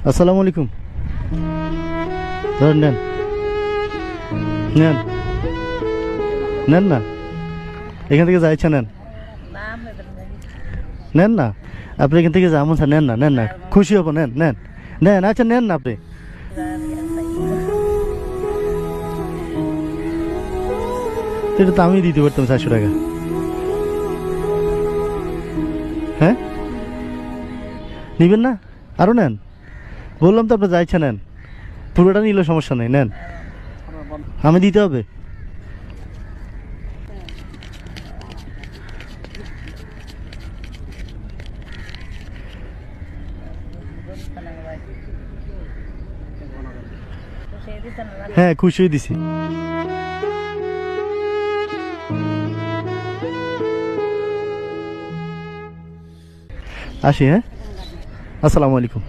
আসসালামু আলাইকুম। ধরেন নেন, নেন নেন না, এখান থেকে যাইছে নেন, নেন না আপনি এখান থেকে যেমন নেন না, নেন না, খুশি হবো, নেন নেন নেন, আচ্ছা নেন না আপনি। এটা তো আমি দিতে পারতাম 400 টাকা। হ্যাঁ নিবেন না, আরো নেন, বললাম তো আপনি যাইছে নেন, পুরোটা নিলে সমস্যা নেই, নেন, আমি দিতে হবে। হ্যাঁ খুশি হয়ে দিছি। আসি, হ্যাঁ, আসসালামু আলাইকুম।